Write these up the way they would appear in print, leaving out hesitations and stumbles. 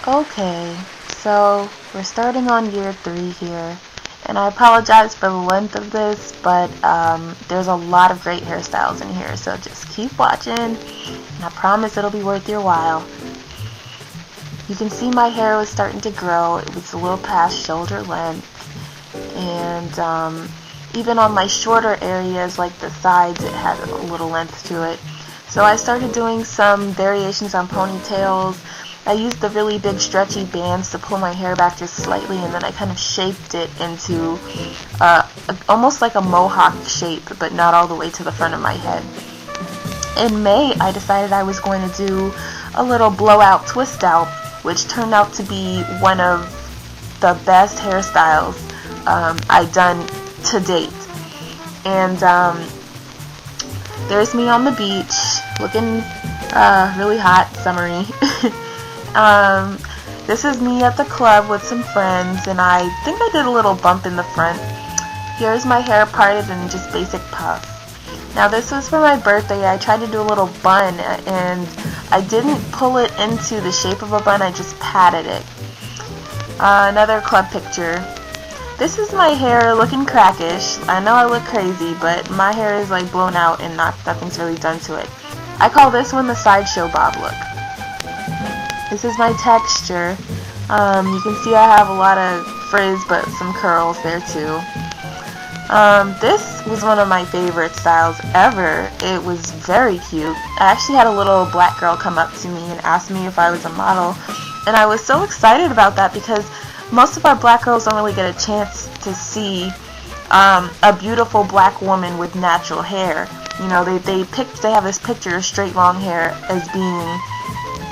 Okay, so we're starting on year 3 here, and I apologize for the length of this, but there's a lot of great hairstyles in here, so just keep watching, and I promise it'll be worth your while. You can see my hair was starting to grow. It was a little past shoulder length, and even on my shorter areas like the sides, it had a little length to it. So I started doing some variations on ponytails. I used the really big stretchy bands to pull my hair back just slightly, and then I kind of shaped it into almost like a mohawk shape, but not all the way to the front of my head. In May, I decided I was going to do a little blowout twist out, which turned out to be one of the best hairstyles I've done to date. And there's me on the beach, looking really hot, summery. This is me at the club with some friends, and I think I did a little bump in the front. Here's my hair parted in just basic puff. Now this was for my birthday. I tried to do a little bun, and I didn't pull it into the shape of a bun, I just patted it. Another club picture. This is my hair looking crackish. I know I look crazy, but my hair is like blown out and nothing's really done to it. I call this one the sideshow bob look. This is my texture. You can see I have a lot of frizz, but some curls there too. This was one of my favorite styles ever. It was very cute. I actually had a little black girl come up to me and ask me if I was a model, and I was so excited about that because most of our black girls don't really get a chance to see a beautiful black woman with natural hair. You know, they have this picture of straight long hair as being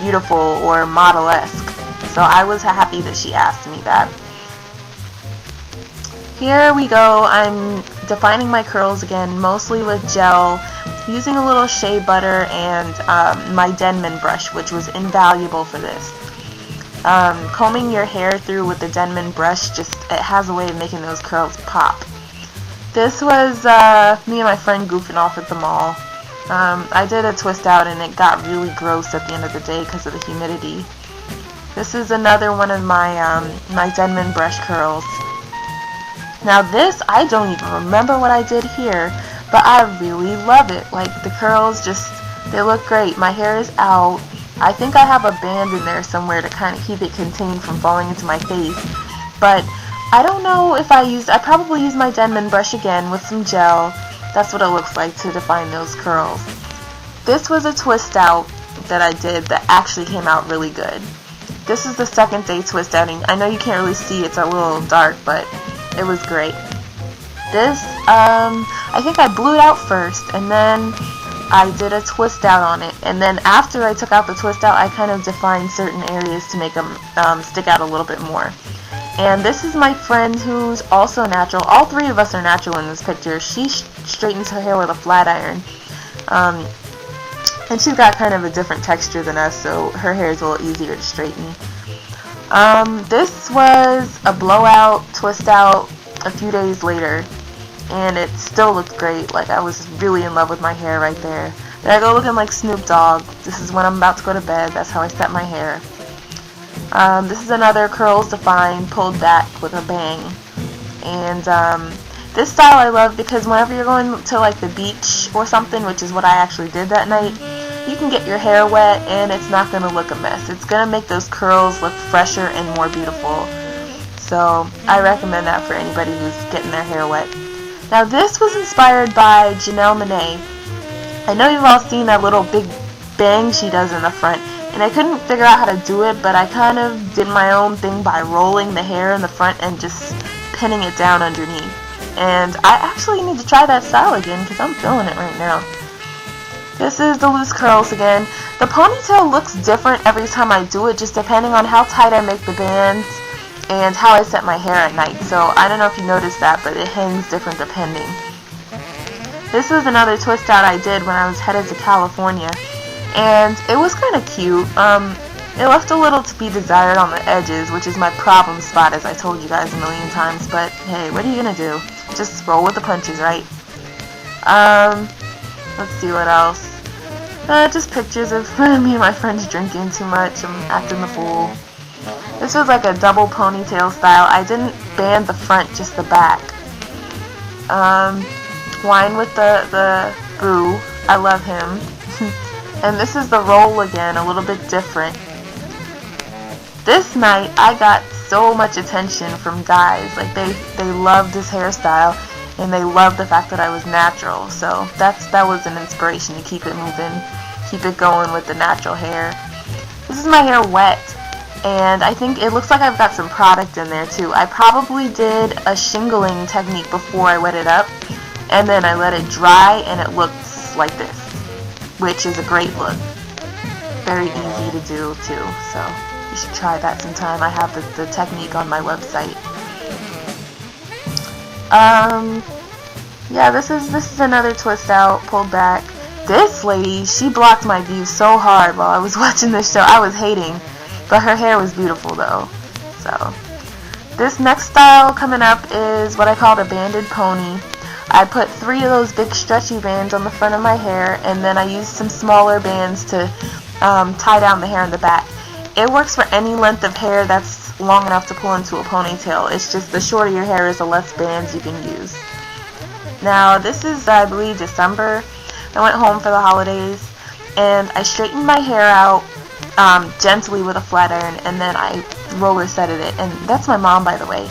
beautiful or model-esque. So I was happy that she asked me that. Here we go. I'm defining my curls again, mostly with gel, using a little shea butter and my Denman brush, which was invaluable for this. Combing your hair through with the Denman brush, it has a way of making those curls pop. This was me and my friend goofing off at the mall. I did a twist out and it got really gross at the end of the day because of the humidity. This is another one of my Denman brush curls. Now this, I don't even remember what I did here, but I really love it. Like, the curls they look great. My hair is out. I think I have a band in there somewhere to kind of keep it contained from falling into my face. But I don't know if I probably used my Denman brush again with some gel. That's what it looks like to define those curls. This was a twist out that I did that actually came out really good. This is the second day twist outing. I know you can't really see, it's a little dark, but it was great. This, I think I blew it out first, and then I did a twist out on it, and then after I took out the twist out, I kind of defined certain areas to make them stick out a little bit more. And this is my friend who's also natural. All three of us are natural in this picture. She straightens her hair with a flat iron, and she's got kind of a different texture than us, so her hair is a little easier to straighten. This was a blowout twist out a few days later, and it still looked great. Like, I was really in love with my hair right there. There I go, looking like Snoop Dogg. This is when I'm about to go to bed. That's how I set my hair. This is another curls defined, pulled back with a bang. And this style I love because whenever you're going to like the beach or something, which is what I actually did that night, you can get your hair wet and it's not going to look a mess. It's going to make those curls look fresher and more beautiful. So I recommend that for anybody who's getting their hair wet. Now this was inspired by Janelle Monáe. I know you've all seen that little big bang she does in the front, and I couldn't figure out how to do it, but I kind of did my own thing by rolling the hair in the front and just pinning it down underneath. And I actually need to try that style again because I'm feeling it right now. This is the loose curls again. The ponytail looks different every time I do it, just depending on how tight I make the bands and how I set my hair at night. So I don't know if you noticed that, but it hangs different depending. This was another twist out I did when I was headed to California, and it was kind of cute. It left a little to be desired on the edges, which is my problem spot, as I told you guys a million times, but hey, what are you gonna do? Just roll with the punches, right? Let's see what else. Just pictures of me and my friends drinking too much and acting the fool. This was like a double ponytail style. I didn't band the front, just the back. Wine with the Boo. I love him. And this is the roll again, a little bit different. This night, I got so much attention from guys. Like, they loved this hairstyle, and they loved the fact that I was natural. So that was an inspiration to keep it moving, keep it going with the natural hair. This is my hair wet, and I think it looks like I've got some product in there too. I probably did a shingling technique before I wet it up, and then I let it dry, and it looks like this, which is a great look. Very easy to do too, so you should try that sometime. I have the technique on my website. Yeah, this is another twist out, pulled back. This lady, she blocked my view so hard while I was watching this show. I was hating, but her hair was beautiful though. So, this next style coming up is what I called a banded pony. I put 3 of those big stretchy bands on the front of my hair, and then I used some smaller bands to tie down the hair in the back. It works for any length of hair that's long enough to pull into a ponytail. It's just the shorter your hair is, the less bands you can use. Now, this is, I believe, December. I went home for the holidays, and I straightened my hair out gently with a flat iron, and then I roller setted it. And that's my mom, by the way.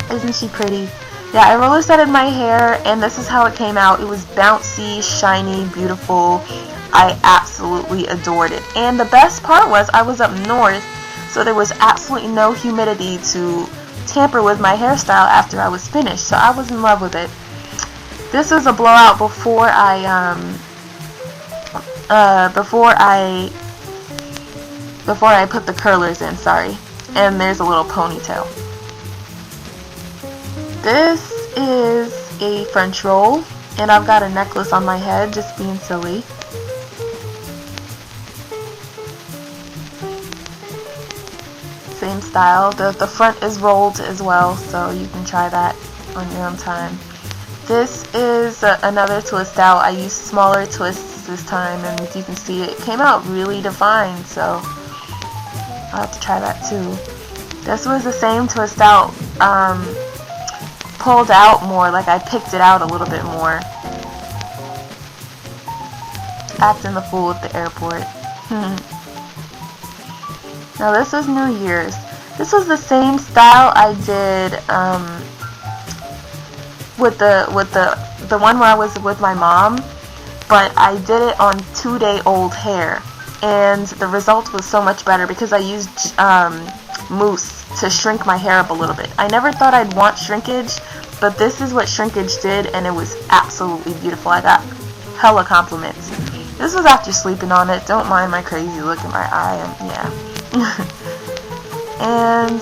Isn't she pretty? Yeah, I roller setted my hair, and this is how it came out. It was bouncy, shiny, beautiful. I absolutely adored it. And the best part was I was up north, so there was absolutely no humidity to tamper with my hairstyle after I was finished. So I was in love with it. This was a blowout before I put the curlers in, sorry. And there's a little ponytail. This is a French roll, and I've got a necklace on my head, just being silly. Same style. The front is rolled as well, so you can try that on your own time. This is another twist out. I used smaller twists this time, and as you can see, it came out really defined, so I'll have to try that too. This was the same twist out, pulled out more, like I picked it out a little bit more. Acting the fool at the airport. Now this was New Year's. This was the same style I did with the one where I was with my mom, but I did it on 2-day-old hair, and the result was so much better because I used mousse to shrink my hair up a little bit. I never thought I'd want shrinkage, but this is what shrinkage did, and it was absolutely beautiful. I got hella compliments. This was after sleeping on it. Don't mind my crazy look in my eye. Yeah. And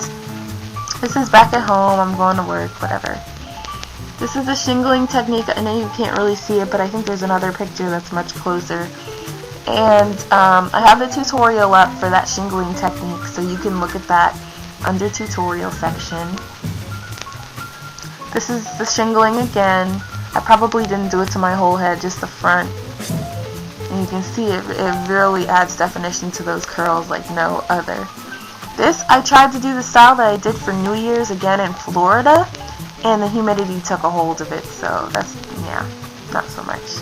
this is back at home. I'm going to work, whatever. This is a shingling technique. I know you can't really see it, but I think there's another picture that's much closer. And I have the tutorial up for that shingling technique, so you can look at that under tutorial section. This is the shingling again. I probably didn't do it to my whole head, just the front. And you can see it really adds definition to those curls like no other. This, I tried to do the style that I did for New Year's again in Florida, and the humidity took a hold of it, so that's, yeah, not so much.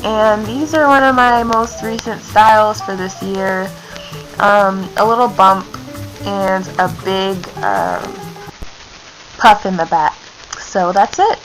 And these are one of my most recent styles for this year. A little bump and a big puff in the back. So that's it.